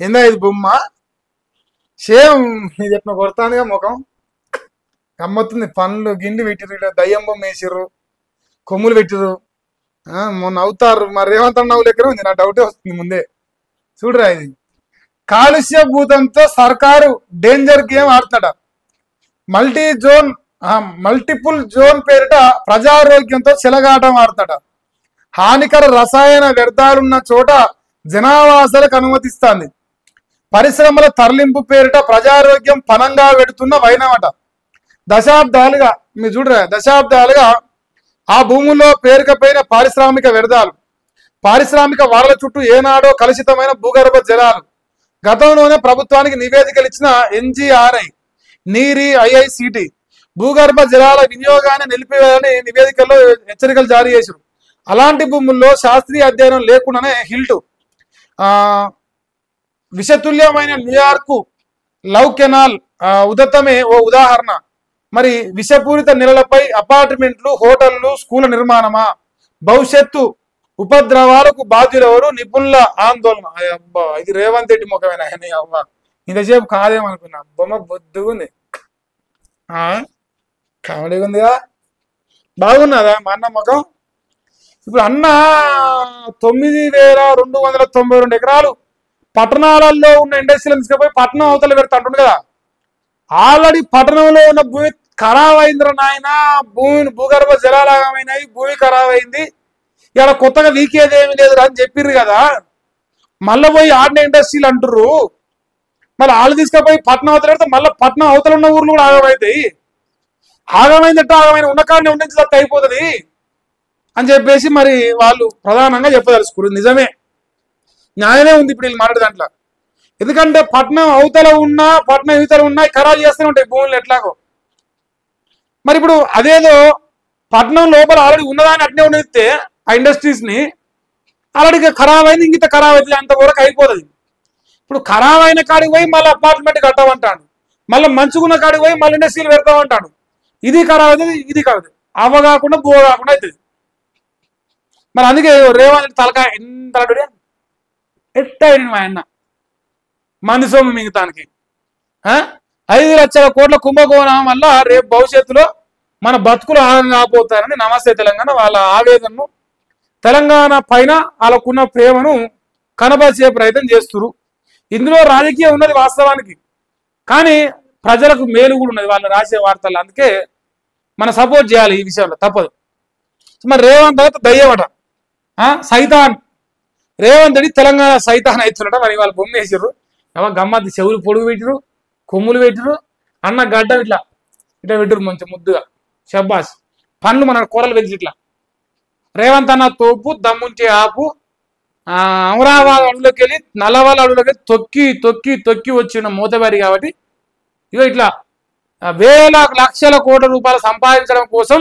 ఏందా ఇది బొమ్మ సేమ్ ఇది ఎట్లా కొడతానుగా ముఖం గమ్మత్తుంది. పండ్లు గిండి పెట్టిరు, దయ్యం బొమ్మ వేసిర్రు, కొమ్ములు పెట్టిరు. మొన్న అవుతారు మరి రేవంత్ నవ్వు లెక్కన ఉంది. నా డౌటే వస్తుంది ముందే. చూడరా ఇది కాలుష్య భూతంతో సర్కారు డేంజర్ గేమ్ ఆడుతున్నాడ. మల్టిపుల్ జోన్ పేరిట ప్రజారోగ్యంతో చెలగాటం ఆడుతాడ. హానికర రసాయన వ్యర్థాలున్న చోట జనావాసాలకు అనుమతిస్తాంది. పరిశ్రమల తరలింపు పేరిట ప్రజారోగ్యం పనంగా పెడుతున్న వైనమట. దశాబ్దాలుగా మీరు చూడరా, దశాబ్దాలుగా ఆ భూముల్లో పేరుకపోయిన పారిశ్రామిక వ్యర్థాలు, పారిశ్రామిక వాడల చుట్టూ ఏనాడో కలుషితమైన భూగర్భ జలాలు. గతంలోనే ప్రభుత్వానికి నివేదికలు ఇచ్చిన NGRI, నీరి, IICT భూగర్భ జలాల వినియోగాన్ని నిలిపివేయాలని నివేదికల్లో హెచ్చరికలు జారీ చేశారు. అలాంటి భూముల్లో శాస్త్రీయ అధ్యయనం లేకుండానే హిల్టు విషతుల్యమైన న్యూయార్కు లవ్ కెనాల్ ఉదత్తమే ఓ ఉదాహరణ. మరి విషపూరిత నెలలపై అపార్ట్మెంట్లు, హోటళ్లు, స్కూళ్ల నిర్మాణమా? భవిష్యత్తు ఉపద్రవాలకు బాధ్యులెవరు? నిపుణుల ఆందోళన. అబ్బా, ఇది రేవంత్ రెడ్డి ముఖమేనా? అవ్వ ఇంతసేపు కాదేమనుకున్నా. బొమ్మ బొద్దుగా ఉంది, కామెడీగా ఉందిగా. బాగున్నదా మా అన్న ముఖం? ఇప్పుడు అన్న 9,292 ఎకరాలు పట్టణాలలో ఉన్న ఇండస్ట్రీలను తీసుకుపోయి పట్టణం అవతల పెడతా అంటుండు కదా. ఆల్రెడీ పట్టణంలో ఉన్న భూమి ఖరాబ్ అయిందిరా నాయన. భూగర్భ జలాలమైనాయి, భూమి ఖరాబ్ అయింది, ఇలా కొత్తగా వీకేది ఏమి లేదు అని చెప్పిర్రు కదా. మళ్ళీ పోయి ఆడిన ఇండస్ట్రీలు అంటుర్రు. మళ్ళీ వాళ్ళు తీసుకుపోయి పట్టణం అవతల పెడితే మళ్ళీ పట్టణం అవతల ఉన్న ఊర్లు కూడా ఆగమవుతాయి. ఆగమైందంటే ఆగమైన ఉన్న కాడిని ఉండించి అయిపోతుంది అని చెప్పేసి మరి వాళ్ళు ప్రధానంగా చెప్పదలుచుకోరు. నిజమే, న్యాయమే ఉంది ఇప్పుడు వీళ్ళు మాట్లాడే దాంట్లో. ఎందుకంటే పట్నం అవతల ఉన్నా పట్నం యువతలు ఉన్నా ఖరాబు చేస్తూనే ఉంటాయి భూములు ఎట్లాగో. మరి ఇప్పుడు అదేదో పట్నం లోపల ఆల్రెడీ ఉన్నదాన్ని అట్నే ఉండేస్తే ఆ ఇండస్ట్రీస్ ని ఆల్రెడీ ఖరాబ్ అయింది, ఇంత ఖరాబ్ అవుతుంది, అంతవరకు అయిపోతుంది. ఇప్పుడు ఖరాబ్ అయిన కాడికి పోయి మళ్ళీ అపార్ట్మెంట్ కట్టామంటాడు, మళ్ళీ మంచుకున్న కాడికి పోయి మళ్ళీ ఇండస్ట్రీలు పెడతామంటాడు. ఇది ఖరాబ్ అవుతుంది, ఇది కాదు, అవ్వ కాకుండా బో కాకుండా అవుతుంది. మరి అందుకే రేవంత్ తలకాయ ఎంత ఎట్టయిన మా అన్న మంది సొమ్ము మిగతానికి 5 లక్షల కోట్ల కుంభకోణం వల్ల రేపు భవిష్యత్తులో మన బతుకులు ఆనందం కాపోతారని నమస్తే తెలంగాణ వాళ్ళ ఆవేదనను, తెలంగాణ పైన వాళ్ళకున్న ప్రేమను కనబరిచే ప్రయత్నం చేస్తున్నారు. ఇందులో రాజకీయం ఉన్నది వాస్తవానికి, కానీ ప్రజలకు మేలు కూడా ఉన్నది వాళ్ళు రాసే వార్తలు. అందుకే మనం సపోర్ట్ చేయాలి ఈ విషయంలో, తప్పదు. మరి రేవంత్ తర్వాత దయ్యమట, సైతాన్. రేవంత్ రెడ్డి తెలంగాణ సైతాన్ అవుతున్నట. మరి వాళ్ళు బొమ్మ వేసారు, గమ్మత్తి చెవులు పొడుగు పెట్టిరు, కొమ్ములు పెట్టిరు, అన్న గడ్డ ఇట్లా ఇట్లా పెట్టిరు మంచిగా ముద్దుగా, షబ్బాస్. పండ్లు మన కూరలు వెలిసి ఇట్లా. రేవంత్ అన్న తోపు, దమ్ముంటే ఆపు. అమరాబాద్ అడవులోకి వెళ్ళి నల్లవాళ్ళ అడవులోకి వెళ్ళి తొక్కి తొక్కి తొక్కి వచ్చిన మూతబారి కాబట్టి ఇగో ఇట్లా వేల లక్షల కోట్ల రూపాయలు సంపాదించడం కోసం,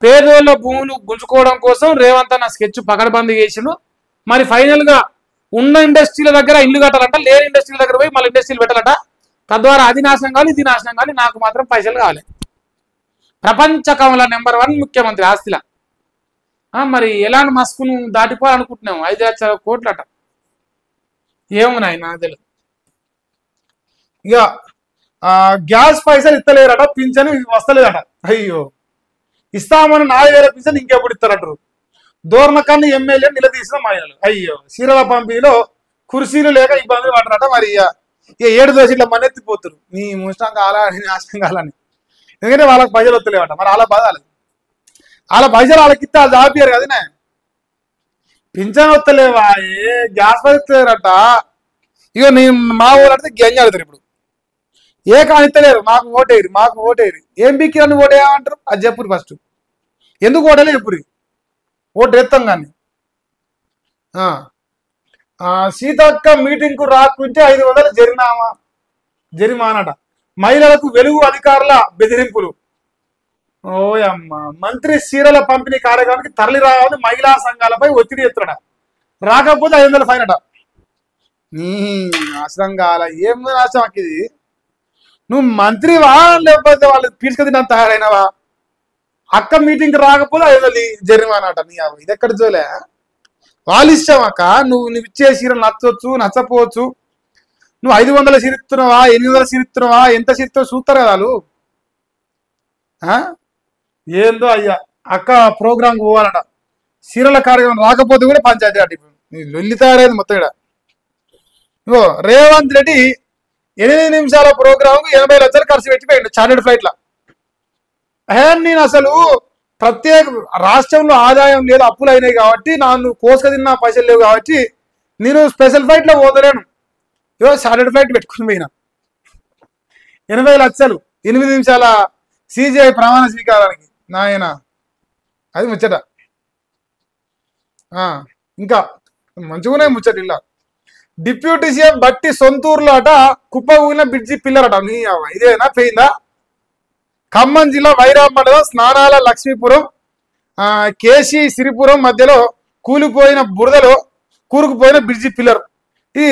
పేదోళ్ళ భూములు గుంజుకోవడం కోసం రేవంత్ అన్న స్కెచ్ పకడ్బందీ చేసిండు. మరి ఫైనల్ గా ఉన్న ఇండస్ట్రీల దగ్గర ఇల్లు కట్టాలంట, లేని ఇండస్ట్రీల దగ్గర పోయి మళ్ళీ ఇండస్ట్రీలు పెట్టాలట. తద్వారా అది నాశనం కావాలి, ఇది నాశనం కావాలి, నాకు మాత్రం పైసలు కావాలి. ప్రపంచ కమల #1 ముఖ్యమంత్రి ఆస్తిలా. మరి ఎలాంటి మస్కును దాటిపోవాలనుకుంటున్నాము. 5 లక్షల కోట్లట. ఏమో నాయన తెలియదు. ఇక గ్యాస్ పైసలు ఇస్తలేరట, పింఛను వస్తలేదట. అయ్యో, ఇస్తామని 4,000 పింఛను ఇంకెప్పుడు ఇస్తారంటారు. దోర్నకన్ను ఎమ్మెల్యే నిలదీసిన మహిళలు. అయ్యో, చీరల పంపిణీలో కుర్చీలు లేక ఇబ్బందులు పడరట. మరి ఇక 7 దోశ ఇట్లా మన్నెత్తిపోతురు, నీ ముష్టం కాలని నాశనం కాలని. ఎందుకంటే వాళ్ళకి పైసలు వస్తలేవట. మరి వాళ్ళ బాధాలి, వాళ్ళ పైసలు వాళ్ళకి ఇస్తే వాళ్ళు జాపియారు కదనే. పింఛన్ వస్తలేవా, గ్యాస్ పైసలు ఇస్తలేరట. ఇక నేను మా ఊరు అడితే గంజ అడుగుతారు. ఇప్పుడు ఏ కానిస్తలేరు, మాకు ఓటేరు, మాకు ఓటేరు. ఏం బిక్కి నన్ను ఓటేయమంటారు అది చెప్పురు. ఫస్ట్ ఎందుకు ఓటేలే చెప్పురు, ఓటు ఎత్తాం కానీ. సీతక్క మీటింగ్ కు రాకుంటే 500 జరిమానట. మహిళలకు వెలుగు అధికారుల బెదిరింపులు. ఓయమ్మ, మంత్రి చీరల పంపిణీ కార్యక్రమానికి తరలి రావాలని మహిళా సంఘాలపై ఒత్తిడి ఎత్తునట. రాకపోతే 500 ఫైన్ అట. నాశనం కాల, ఏం నాశనం ఇది? నువ్వు మంత్రివా లేకపోతే వాళ్ళు పీల్చుకొని తయారైనవా? అక్క మీటింగ్ రాకపోతే 500 జరిమానట. నీ ఇది ఎక్కడ చూలే? వాళ్ళ ఇష్టం అక్క. నువ్వు ఇచ్చే చీరలు నచ్చవచ్చు, నచ్చపోవచ్చు, నువ్వు 500 సిరిస్తున్నావా 800 సిరిస్తున్నావా ఎంత సిరిస్తావు చూస్తారు కదా వాళ్ళు. ఏందో అయ్యా అక్క ప్రోగ్రాంకి పోవాలట, సీరల కార్యక్రమం రాకపోతే కూడా పంచాయతీ అటు లొల్లి తయారైంది మొత్తం ఇక్కడ. ఇగో రేవంత్ రెడ్డి 8 నిమిషాల ప్రోగ్రాంకు 80 లక్షలు ఖర్చు పెట్టిపోయిండు చార్టెడ్ ఫ్లైట్ల. నేను అసలు ప్రత్యేక రాష్ట్రంలో ఆదాయం లేదు, అప్పులు అయినాయి కాబట్టి, నన్ను కోసుక తిన్న పైసలు లేవు కాబట్టి నేను స్పెషల్ ఫ్లైట్లో పోతలేను, ఇవో చార్టెడ్ ఫ్లైట్ పెట్టుకుని పోయినా. 80 లక్షలు 8 నిమిషాల సిజిఐ ప్రమాణ స్వీకారానికి నాయన, అది ముచ్చట. ఇంకా మంచిగానే ముచ్చట. ఇలా డిప్యూటీ సీఎం బట్టి సొంతూరులో అట కుప్ప ఊగిన బ్రిడ్జి పిల్లర్ అట. నీ ఇదేనా పోయిందా? ఖమ్మం జిల్లా వైరాం మండలం స్నానాల లక్ష్మీపురం కేసీ సిరిపురం మధ్యలో కూలిపోయిన బురదలో కూరుకుపోయిన బ్రిడ్జి పిల్లర్. ఇది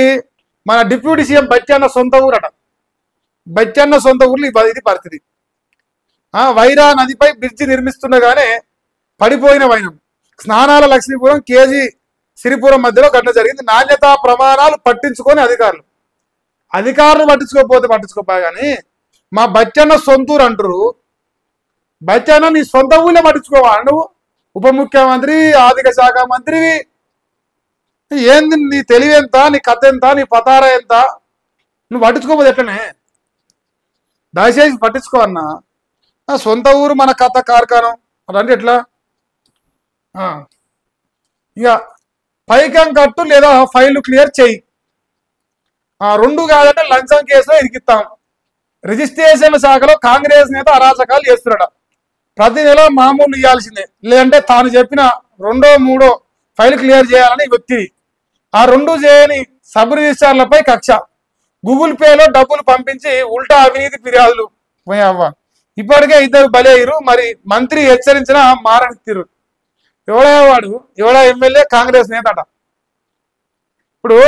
మన డిప్యూటీ సీఎం బచ్చన్న సొంత ఊరు అట. బచ్చన్న సొంత ఊర్లో ఇది పరిస్థితి. వైరా నదిపై బ్రిడ్జి నిర్మిస్తుండగానే పడిపోయిన వైనం. స్నానాల లక్ష్మీపురం కేజీ సిరిపురం మధ్యలో ఘటన జరిగింది. నాణ్యతా ప్రమాణాలు పట్టించుకొని అధికారులు పట్టించుకోకపోతే పట్టించుకోపోయా కానీ మా బచ్చన్న సొంతూరు అంటారు. బచ్చన్న నీ సొంత ఊళ్ళో పట్టించుకోవా నువ్వు? ఉప ముఖ్యమంత్రి, ఆర్థిక శాఖ మంత్రివి, ఏంది నీ తెలివి ఎంత, నీ కథ ఎంత, నీ పతారా ఎంత? నువ్వు పట్టించుకోపోతే ఎట్లనే? దయచేసి పట్టించుకో అన్నా. సొంత ఊరు మన కథ కార్ఖానం అంటే ఎట్లా? ఇక పైకం కట్టు లేదా ఫైల్ క్లియర్ చెయ్యి, 2 కాదంటే లంచం కేసులో ఇరికిస్తాం. రిజిస్ట్రేషన్ శాఖలో కాంగ్రెస్ నేత అరాచకాలు చేస్తున్నాడ. ప్రతి నెల మామూలు ఇవ్వాల్సిందే, లేదంటే తాను చెప్పిన 2, 3 ఫైల్ క్లియర్ చేయాలని వ్యక్తి. ఆ 2 చేయని సబ్ రిజిస్ట్రార్లపై కక్ష. గూగుల్ పేలో డబ్బులు పంపించి ఉల్టా అవినీతి ఫిర్యాదులు. పోయావ్వ, ఇప్పటికే 2 బలయ్యారు. మరి మంత్రి హెచ్చరించిన మారని తీరు. ఎవడా వాడు, ఎవడా ఎమ్మెల్యే కాంగ్రెస్ నేత అట. ఇప్పుడు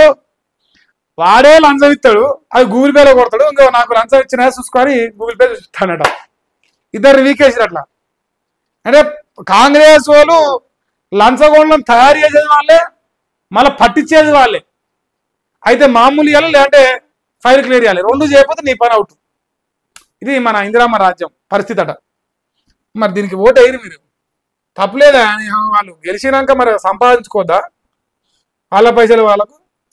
వాడే లంచం ఇస్తాడు, అది గూగుల్ పేలో కొడతాడు. ఇంకో నాకు లంచం ఇచ్చినా చూసుకొని గూగుల్ పే చూస్తాడట. 2 వీకేసారు అట్లా. అంటే కాంగ్రెస్ వాళ్ళు లంచగొండలను తయారు చేసేది వాళ్ళే, మళ్ళీ పట్టించేది వాళ్ళే. అయితే మామూలు ఇవ్వాలి, లేదంటే ఫైల్ క్లియర్ చేయాలి. 2 చేయకపోతే నీ పని అవుట్. ఇది మన ఇందిరామ్మ రాజ్యం పరిస్థితి అట. మరి దీనికి ఓటు వేయరు మీరు, తప్పలేదా? వాళ్ళు గెలిచినాక మరి సంపాదించుకోద్దా? వాళ్ళ పైసలు వాళ్ళకు